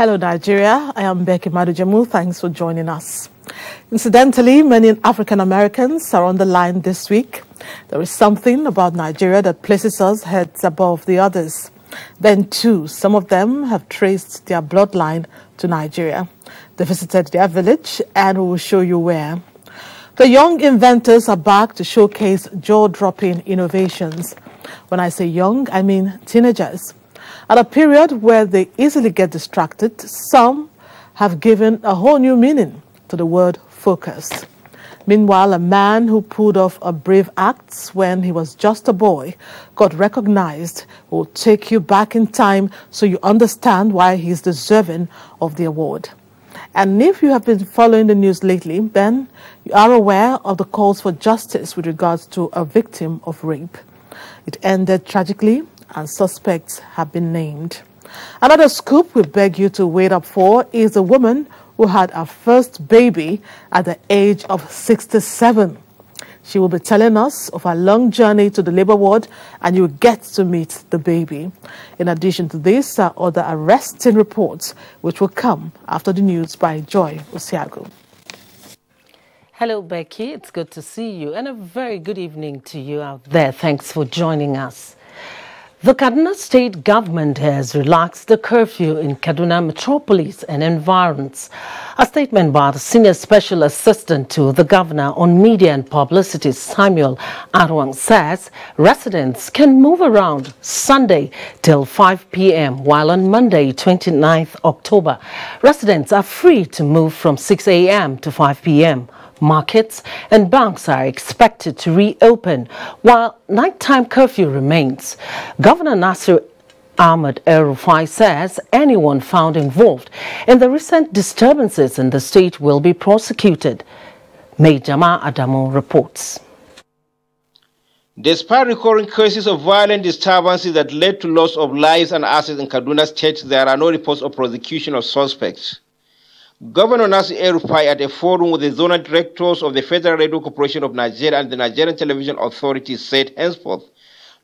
Hello, Nigeria. I am Becky Madujamu. Thanks for joining us. Incidentally, many African Americans are on the line this week. There is something about Nigeria that places us heads above the others. Then, too, some of them have traced their bloodline to Nigeria. They visited their village, and we will show you where. The young inventors are back to showcase jaw-dropping innovations. When I say young, I mean teenagers. At a period where they easily get distracted, some have given a whole new meaning to the word focus. Meanwhile, a man who pulled off a brave act when he was just a boy got recognized. Will take you back in time so you understand why he's deserving of the award. And if you have been following the news lately, then you are aware of the calls for justice with regards to a victim of rape. It ended tragically, and suspects have been named. Another scoop we beg you to wait up for is a woman who had her first baby at the age of 67. She will be telling us of her long journey to the labor ward, and you will get to meet the baby. In addition to this, are other arresting reports which will come after the news by Joy Osiago. Hello, Becky. It's good to see you, and a very good evening to you out there. Thanks for joining us. The Kaduna state government has relaxed the curfew in Kaduna metropolis and environs. A statement by the senior special assistant to the governor on media and publicity, Samuel Arwang, says residents can move around Sunday till 5 p.m. while on Monday, 29th October, residents are free to move from 6 a.m. to 5 p.m. Markets and banks are expected to reopen while nighttime curfew remains. Governor Nasir Ahmed El-Rufai says anyone found involved in the recent disturbances in the state will be prosecuted. Mejama Adamu reports. Despite recurring cases of violent disturbances that led to loss of lives and assets in Kaduna State, there are no reports of prosecution of suspects. Governor Nasir El-Rufai at a forum with the zonal directors of the Federal Radio Corporation of Nigeria and the Nigerian Television Authority said henceforth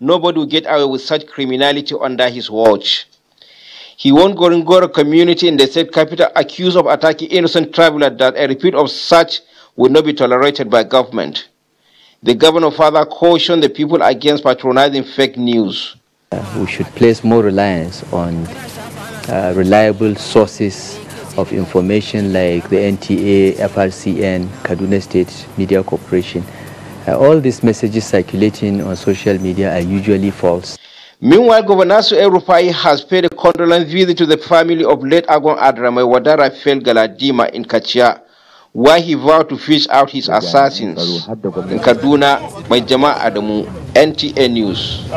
nobody will get away with such criminality under his watch. He warned Goringoro community in the state capital accused of attacking innocent travelers that a repeat of such will not be tolerated by government. The governor further cautioned the people against patronizing fake news. We should place more reliance on reliable sources of information like the NTA, FRCN, Kaduna State Media Corporation. All these messages circulating on social media are usually false. Meanwhile, Governor Nasir El-Rufai has paid a condolence visit to the family of late Agon Adramai Wadara Fel Galadima in Kachia, where he vowed to fish out his assassins. In Kaduna, Mejama Adamu, NTA News.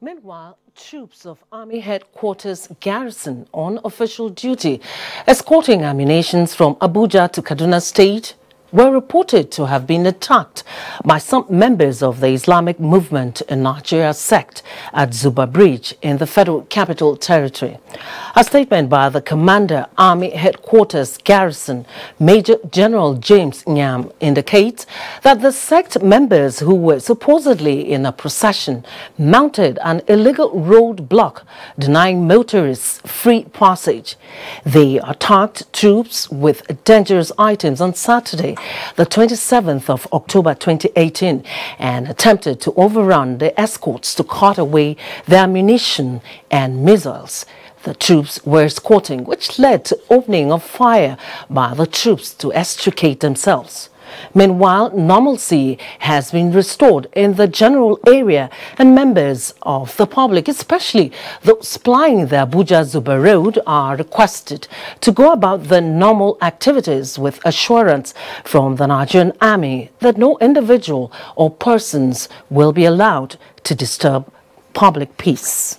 Meanwhile, troops of Army Headquarters garrison on official duty escorting ammunition from Abuja to Kaduna State were reported to have been attacked by some members of the Islamic movement in Nigeria sect at Zuba Bridge in the Federal Capital Territory. A statement by the Commander, Army Headquarters Garrison, Major General James Nyam, indicates that the sect members who were supposedly in a procession mounted an illegal roadblock denying motorists free passage. They attacked troops with dangerous items on Saturday, the 27th of October 2018, and attempted to overrun the escorts to cut away their ammunition and missiles the troops were escorting, which led to opening of fire by the troops to extricate themselves. Meanwhile, normalcy has been restored in the general area, and members of the public, especially those plying the Abuja-Zuba road, are requested to go about the normal activities with assurance from the Nigerian Army that no individual or persons will be allowed to disturb public peace.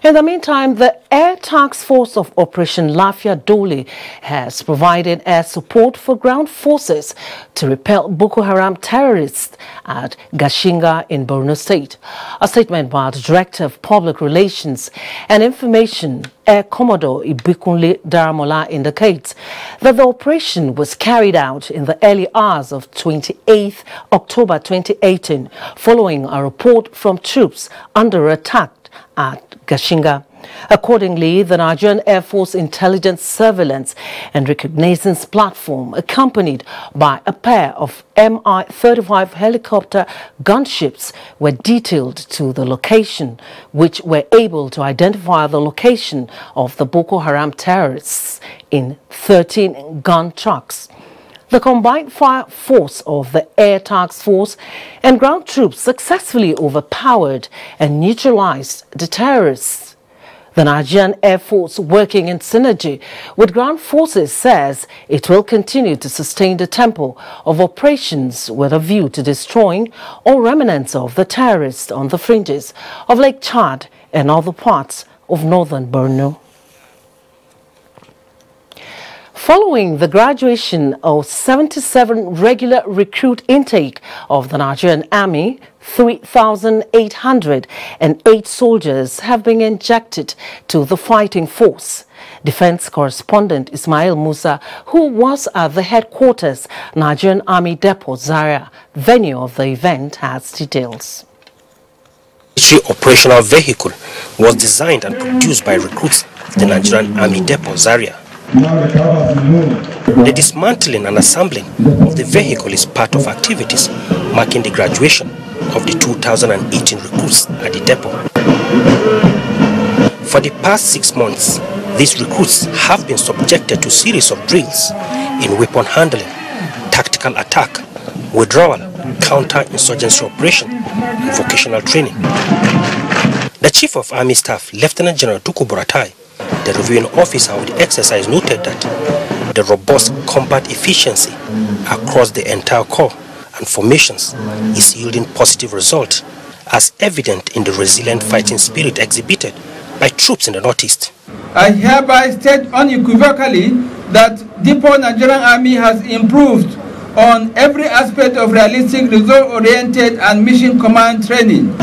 In the meantime, the Air Task Force of Operation Lafia Dole has provided air support for ground forces to repel Boko Haram terrorists at Gashinga in Borno State. A statement by the Director of Public Relations and Information, Air Commodore Ibikunle Daramola, indicates that the operation was carried out in the early hours of 28th October 2018 following a report from troops under attack at Gashinga. Accordingly, the Nigerian Air Force Intelligence Surveillance and Reconnaissance Platform, accompanied by a pair of Mi-35 helicopter gunships, were detailed to the location, which were able to identify the location of the Boko Haram terrorists in 13 gun trucks. The combined fire force of the Air Task Force and ground troops successfully overpowered and neutralized the terrorists. The Nigerian Air Force, working in synergy with ground forces, says it will continue to sustain the tempo of operations with a view to destroying all remnants of the terrorists on the fringes of Lake Chad and other parts of northern Borno. Following the graduation of 77 regular recruit intake of the Nigerian Army, 3,808 soldiers have been injected to the fighting force. Defense correspondent Ismail Musa, who was at the headquarters Nigerian Army Depot Zaria, venue of the event, has details. The operational vehicle was designed and produced by recruits the Nigerian Army Depot Zaria. The dismantling and assembling of the vehicle is part of activities marking the graduation of the 2018 recruits at the depot. For the past 6 months, these recruits have been subjected to a series of drills in weapon handling, tactical attack, withdrawal, counter-insurgency operation, and vocational training. The Chief of Army Staff, Lieutenant General Duku Buratai, the reviewing officer of the exercise, noted that the robust combat efficiency across the entire corps and formations is yielding positive results, as evident in the resilient fighting spirit exhibited by troops in the Northeast. I hereby state unequivocally that Depot Nigerian Army has improved on every aspect of realistic, result-oriented and mission command training.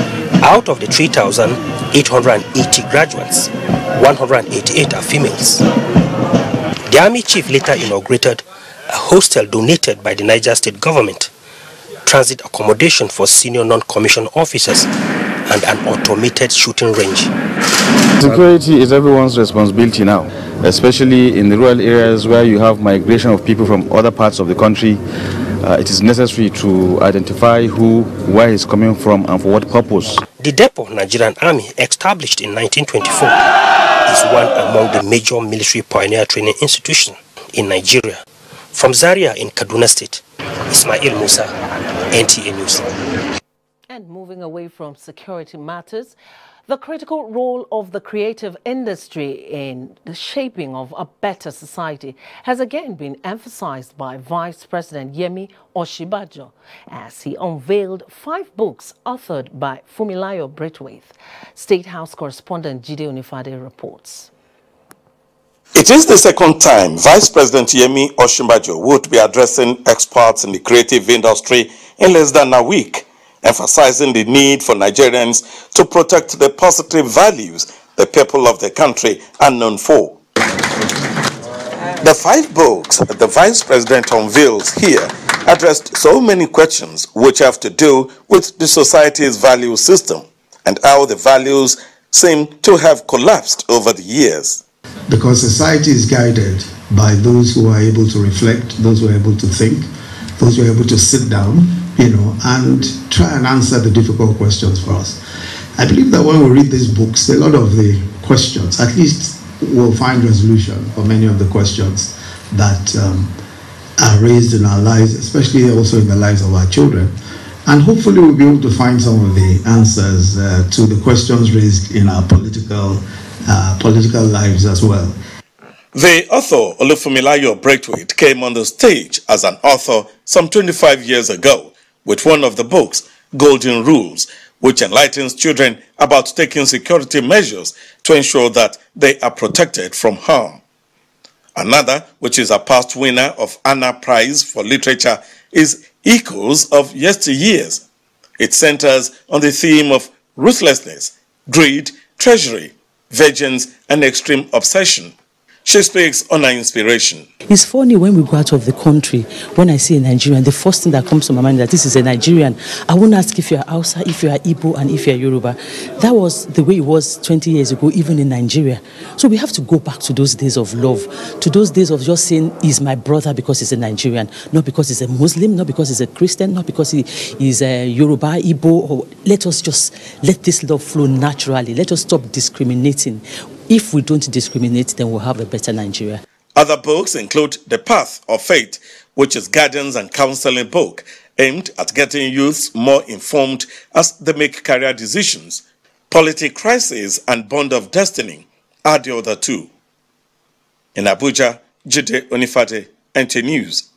Out of the 3,880 graduates, 188 are females. The Army Chief later inaugurated a hostel donated by the Niger State government, transit accommodation for senior non-commissioned officers, and an automated shooting range. Security is everyone's responsibility now, especially in the rural areas where you have migration of people from other parts of the country. It is necessary to identify who, where he's coming from, and for what purpose. The Depot Nigerian Army, established in 1924, is one among the major military pioneer training institutions in Nigeria. From Zaria in Kaduna State, Ismail Musa, NTA News. And moving away from security matters, the critical role of the creative industry in the shaping of a better society has again been emphasized by Vice President Yemi Osinbajo as he unveiled 5 books authored by Funmilayo Braithwaite. State House correspondent Jide Onifade reports. It is the second time Vice President Yemi Osinbajo would be addressing experts in the creative industry in less than a week, emphasizing the need for Nigerians to protect the positive values the people of the country are known for. The 5 books the Vice President unveils here addressed so many questions which have to do with the society's value system and how the values seem to have collapsed over the years. Because society is guided by those who are able to reflect, those who are able to think, those who are able to sit down, and try and answer the difficult questions for us. I believe that when we read these books, a lot of the questions, at least we'll find resolution for many of the questions that are raised in our lives, especially also in the lives of our children. And hopefully we'll be able to find some of the answers to the questions raised in our political lives as well. The author, Funmilayo Braithwaite, came on the stage as an author some 25 years ago with one of the books, Golden Rules, which enlightens children about taking security measures to ensure that they are protected from harm. Another, which is a past winner of Anna Prize for Literature, is Echoes of Yesteryears. It centers on the theme of ruthlessness, greed, treachery, vengeance, and extreme obsession. She speaks on her inspiration. It's funny when we go out of the country, when I see a Nigerian, the first thing that comes to my mind is that this is a Nigerian. I won't ask if you're Hausa, if you're Igbo, and if you're Yoruba. That was the way it was 20 years ago, even in Nigeria. So we have to go back to those days of love, to those days of just saying, he's my brother because he's a Nigerian, not because he's a Muslim, not because he's a Christian, not because he's a Yoruba, Igbo. Or let us just let this love flow naturally. Let us stop discriminating. If we don't discriminate, then we'll have a better Nigeria. Other books include The Path of Faith, which is guidance and counseling book aimed at getting youths more informed as they make career decisions. Politic Crisis and Bond of Destiny are the other two. In Abuja, Jide Onifade, NT News.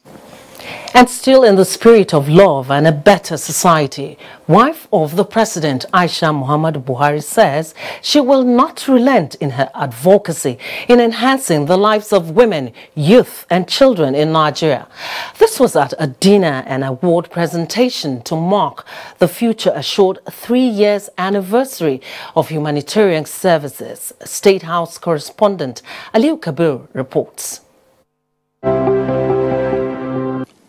And still in the spirit of love and a better society, wife of the President, Aisha Muhammadu Buhari, says she will not relent in her advocacy in enhancing the lives of women, youth and children in Nigeria. This was at a dinner and award presentation to mark the Future Assured 3 years anniversary of humanitarian services. State House correspondent Aliu Kabir reports.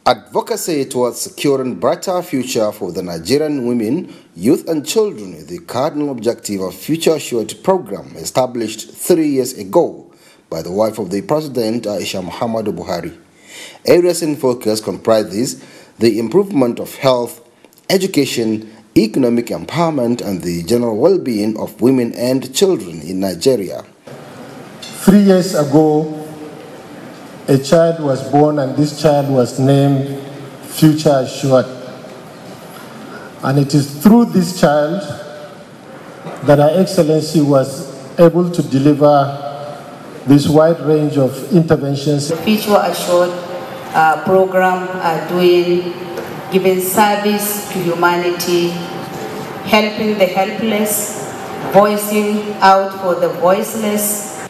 Advocacy towards securing brighter future for the Nigerian women, youth and children is the cardinal objective of Future Assured program established 3 years ago by the wife of the President, Aisha Muhammadu Buhari. Areas in focus comprise the improvement of health, education, economic empowerment and the general well-being of women and children in Nigeria. 3 years ago, a child was born and this child was named Future Assured. And it is through this child that Her Excellency was able to deliver this wide range of interventions. The Future Assured program giving service to humanity, helping the helpless, voicing out for the voiceless.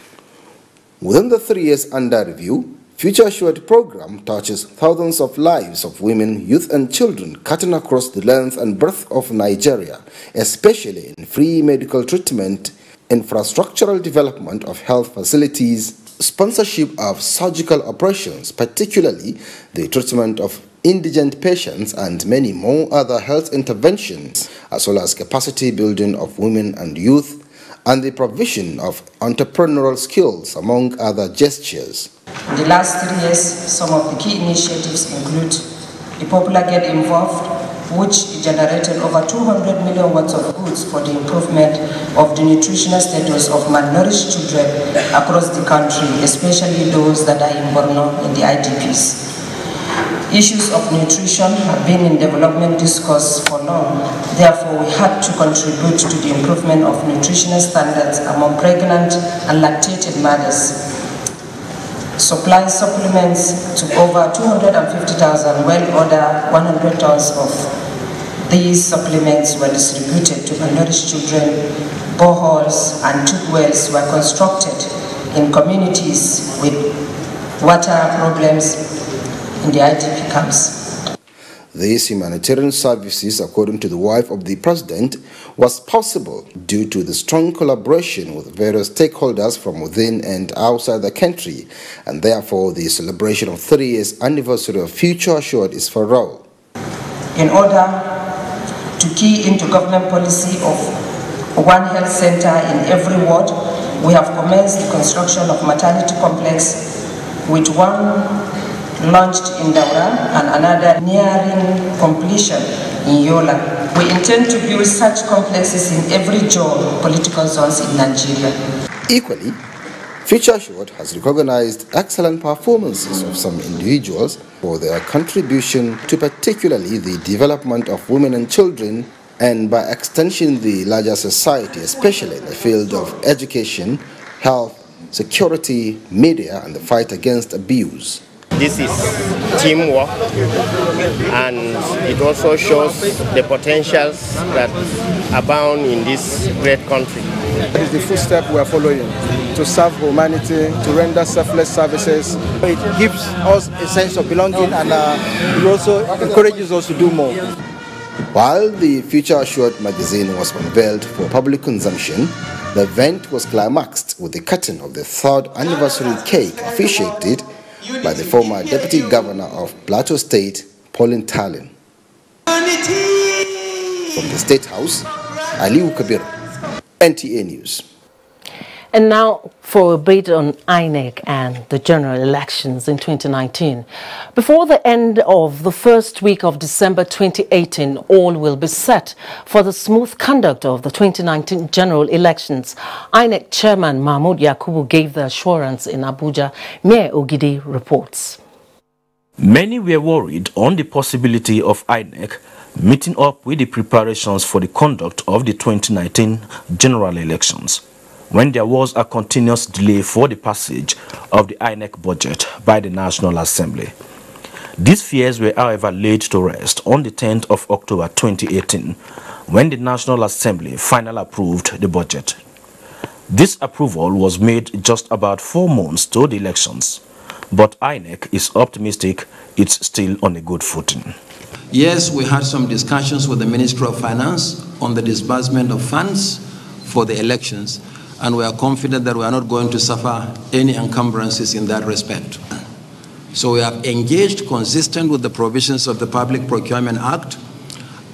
Within the 3 years under review, Future Assured program touches thousands of lives of women, youth and children cutting across the length and breadth of Nigeria, especially in free medical treatment, infrastructural development of health facilities, sponsorship of surgical operations, particularly the treatment of indigent patients and many more other health interventions, as well as capacity building of women and youth, and the provision of entrepreneurial skills, among other gestures. In the last 3 years, some of the key initiatives include the Popular Get Involved, which generated over 200 million worth of goods for the improvement of the nutritional status of malnourished children across the country, especially those that are in Borno in the IDPs. Issues of nutrition have been in development discourse for long. Therefore, we had to contribute to the improvement of nutritional standards among pregnant and lactating mothers. Supplying supplements to over 250,000, while other 100 tons of these supplements were distributed to malnourished children. Boreholes and tube wells were constructed in communities with water problems in the IDP camps. These humanitarian services, according to the wife of the President, was possible due to the strong collaboration with various stakeholders from within and outside the country, and therefore the celebration of 3 years anniversary of Future Assured is for all. In order to key into government policy of one health center in every ward, we have commenced the construction of maternity complex, with one launched in Daura and another nearing completion in Yola. We intend to build such complexes in every political zones in Nigeria. Equally, Future Assured has recognized excellent performances of some individuals for their contribution to particularly the development of women and children, and by extension the larger society, especially in the field of education, health, security, media, and the fight against abuse. This is teamwork, and it also shows the potentials that abound in this great country. It is the footstep we are following to serve humanity, to render selfless services. It gives us a sense of belonging, and it also encourages us to do more. While the Future Assured magazine was unveiled for public consumption, the event was climaxed with the cutting of the 3rd anniversary cake officiated by the former Deputy Governor of Plateau State, Pauline Talin. From the State House, Aliu Kabir, NTA News. And now for a bit on INEC and the general elections in 2019. Before the end of the first week of December 2018, all will be set for the smooth conduct of the 2019 general elections. INEC Chairman Mahmoud Yakubu gave the assurance in Abuja. Mayor Ogidi reports. Many were worried on the possibility of INEC meeting up with the preparations for the conduct of the 2019 general elections, when there was a continuous delay for the passage of the INEC budget by the National Assembly. These fears were, however, laid to rest on the 10th of October 2018, when the National Assembly finally approved the budget. This approval was made just about 4 months to the elections, but INEC is optimistic it's still on a good footing. Yes, we had some discussions with the Ministry of Finance on the disbursement of funds for the elections, and we are confident that we are not going to suffer any encumbrances in that respect. So we have engaged consistent with the provisions of the Public Procurement Act,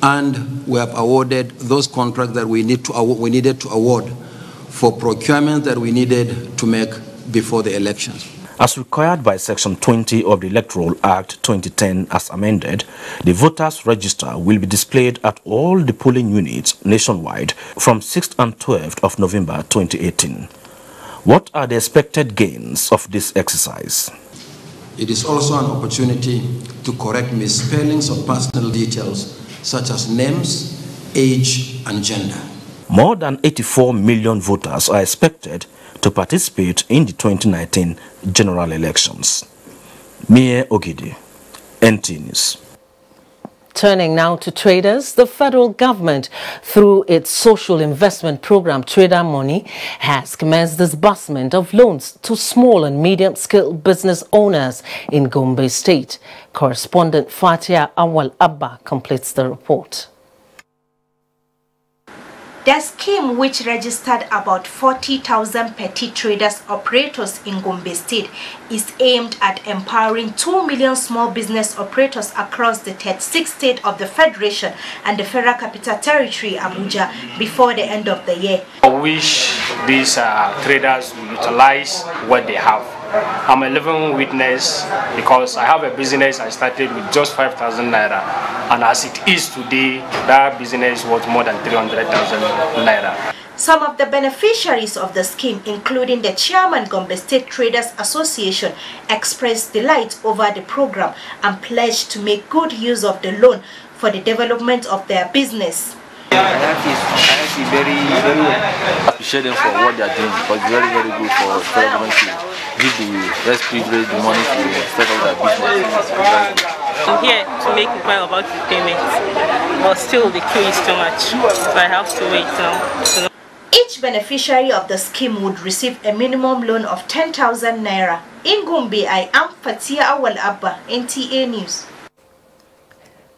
and we have awarded those contracts that we needed to award for procurement that we needed to make before the elections. As required by Section 20 of the Electoral Act 2010 as amended, the voters' register will be displayed at all the polling units nationwide from 6th and 12th of November 2018. What are the expected gains of this exercise? It is also an opportunity to correct misspellings of personal details such as names, age, and gender. More than 84 million voters are expected to participate in the 2019 general elections. Mayor Ogidi, NT News. Turning now to traders, the federal government, through its social investment program Trader Money, has commenced disbursement of loans to small and medium-scale business owners in Gombe State. Correspondent Fatia Awal Abba completes the report. The scheme, which registered about 40,000 petty traders operators in Gombe State, is aimed at empowering 2 million small business operators across the 36th state of the Federation and the Federal Capital Territory, Abuja, before the end of the year. I wish these traders will utilize what they have. I'm a living witness because I have a business I started with just 5,000 naira, and as it is today, that business was more than 300,000 naira. Some of the beneficiaries of the scheme, including the chairman Gombe State Traders Association, expressed delight over the program and pledged to make good use of the loan for the development of their business. I have to very appreciate them for what they are doing, because it's very, very good for government to give the rest privilege the money to set up their business. I'm here to make inquiry about the payment, but still the queue is too much, so I have to wait now. Each beneficiary of the scheme would receive a minimum loan of 10,000 naira. In Gombe, I am Fatia Awal Abba, NTA News.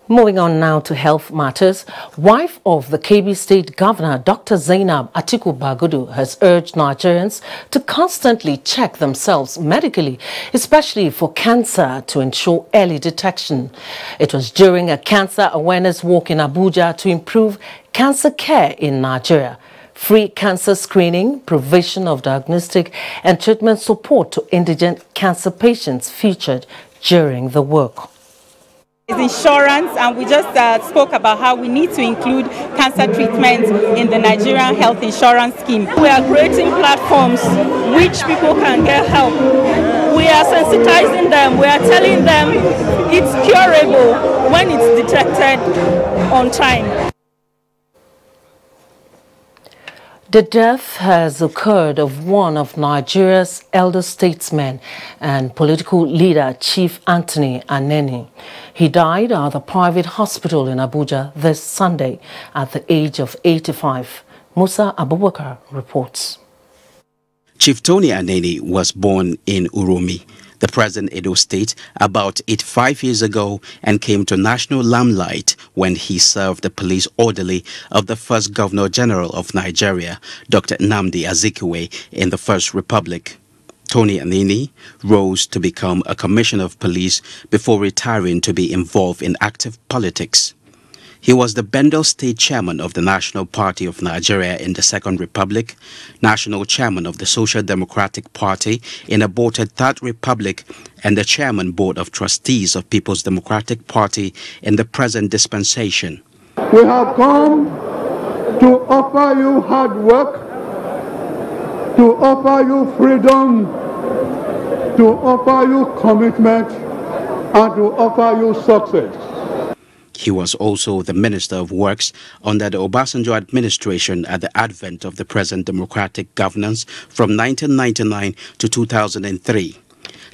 Moving on now to health matters, wife of the KB State Governor, Dr. Zainab Atiku Bagudu, has urged Nigerians to constantly check themselves medically, especially for cancer, to ensure early detection. It was during a cancer awareness walk in Abuja to improve cancer care in Nigeria. Free cancer screening, provision of diagnostic and treatment support to indigent cancer patients featured during the work. Insurance, and we just spoke about how we need to include cancer treatment in the Nigerian health insurance scheme. We are creating platforms which people can get help. We are sensitizing them. We are telling them it's curable when it's detected on time. The death has occurred of one of Nigeria's elder statesmen and political leader, Chief Anthony Nnenna. He died at the private hospital in Abuja this Sunday at the age of 85. Musa Abubakar reports. Chief Tony Nnenna was born in Uromi, The present Edo State about 85 years ago and came to national limelight when he served the police orderly of the first Governor General of Nigeria, Dr. Nnamdi Azikiwe, in the First Republic. Tony Nnenna rose to become a commissioner of police before retiring to be involved in active politics. He was the Bendel State Chairman of the National Party of Nigeria in the Second Republic, National Chairman of the Social Democratic Party in the aborted Third Republic, and the Chairman Board of Trustees of People's Democratic Party in the present dispensation. We have come to offer you hard work, to offer you freedom, to offer you commitment, and to offer you success. He was also the Minister of Works under the Obasanjo administration at the advent of the present democratic governance from 1999 to 2003.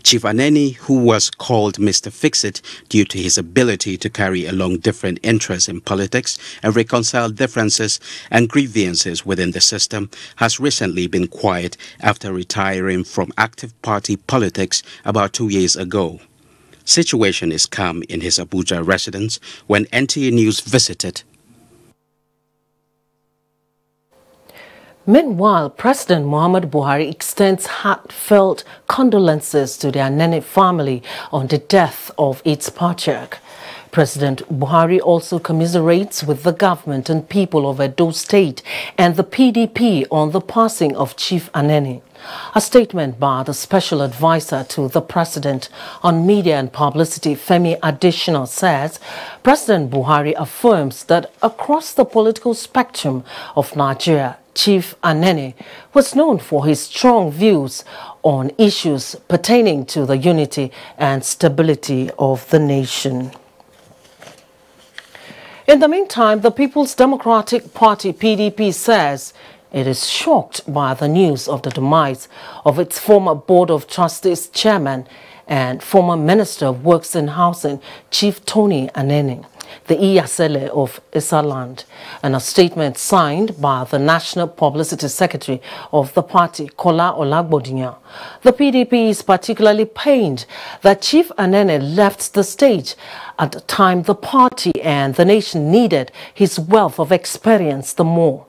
Chief Nnenna, who was called Mr. Fix-It due to his ability to carry along different interests in politics and reconcile differences and grievances within the system, has recently been quiet after retiring from active party politics about 2 years ago. Situation is calm in his Abuja residence when NTA News visited. Meanwhile, President Muhammadu Buhari extends heartfelt condolences to the Nnenna family on the death of its patriarch. President Buhari also commiserates with the government and people of Edo State and the PDP on the passing of Chief Nnenna. A statement by the Special Advisor to the President on Media and Publicity, Femi Adesina, says President Buhari affirms that across the political spectrum of Nigeria, Chief Nnenna was known for his strong views on issues pertaining to the unity and stability of the nation. In the meantime, the People's Democratic Party, PDP, says it is shocked by the news of the demise of its former Board of Trustees chairman and former Minister of Works and Housing, Chief Tony Nnenna, the Iyasele of Isaland, and a statement signed by the National Publicity Secretary of the party, Kola Olagbodiyan. The PDP is particularly pained that Chief Nnenna left the stage at the time the party and the nation needed his wealth of experience the more.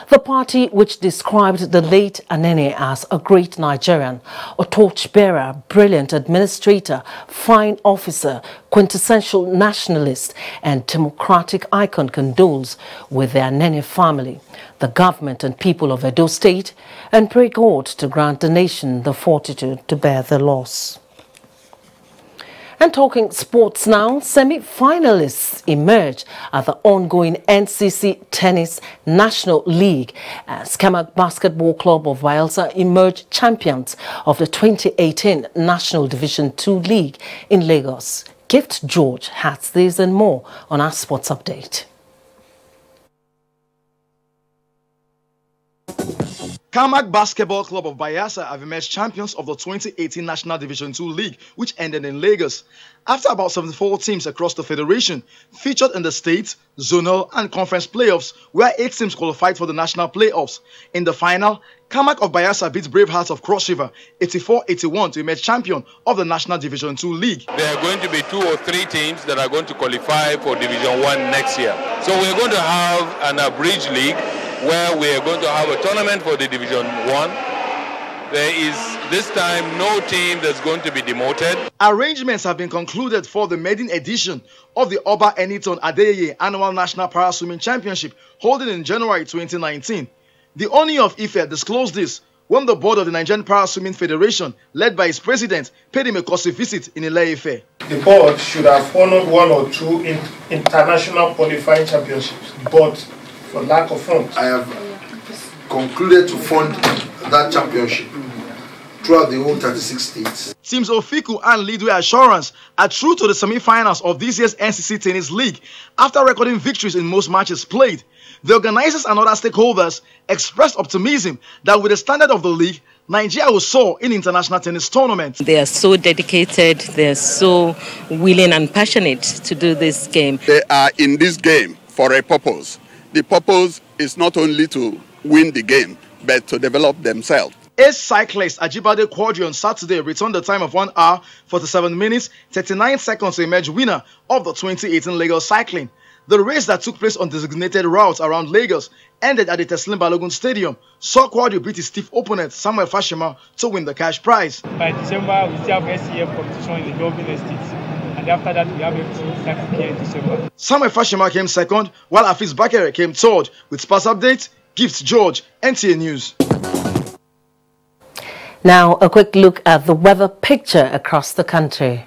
The party, which described the late Nnenna as a great Nigerian, a torchbearer, brilliant administrator, fine officer, quintessential nationalist, and democratic icon, condoles with the Nnenna family, the government and people of Edo State, and pray God to grant the nation the fortitude to bear the loss. And talking sports now, semi-finalists emerge at the ongoing NCC Tennis National League as Kamak Basketball Club of Bayelsa emerged champions of the 2018 National Division II League in Lagos. Gift George has this and more on our sports update. Kamak Basketball Club of Bayelsa have emerged champions of the 2018 National Division II League, which ended in Lagos. After about 74 teams across the federation featured in the state, zonal, and conference playoffs, where 8 teams qualified for the national playoffs. In the final, Kamak of Bayelsa beat Brave Hearts of Cross River 84-81 to emerge champion of the National Division II League. There are going to be 2 or 3 teams that are going to qualify for Division 1 next year. So we're going to have an abridged league where we are going to have a tournament for the Division 1. There is this time no team that's going to be demoted. Arrangements have been concluded for the maiden edition of the Oba Eniton Adeyeye Annual National Para-Swimming Championship holding in January 2019. The Oni of Ife disclosed this when the board of the Nigerian Para-Swimming Federation, led by its president, paid him a courtesy visit in Ile-Ife. The board should have honored 1 or 2 international qualifying championships, but for lack of funds, I have concluded to fund that championship throughout the whole 36 states. Teams Ofiku and Leadway Assurance are through to the semi-finals of this year's NCC Tennis League after recording victories in most matches played. The organizers and other stakeholders expressed optimism that with the standard of the league, Nigeria will soar in international tennis tournaments. They are so dedicated, they are so willing and passionate to do this game. They are in this game for a purpose. The purpose is not only to win the game, but to develop themselves. Ace cyclist Ajibade Quadri on Saturday returned the time of 1 hour, 47 minutes, 39 seconds to emerge winner of the 2018 Lagos Cycling. The race that took place on designated routes around Lagos ended at the Teslim Balogun Stadium. Saw Quadri beat his stiff opponent Samuel Fashima to win the cash prize. By December, we still have SCF competition in the Government Estate. And after that, we have everything starting here in December. Samuel Fashima came second, while Afis Bakere came third. With Pass Update, Gifts George, NTA News. Now, a quick look at the weather picture across the country.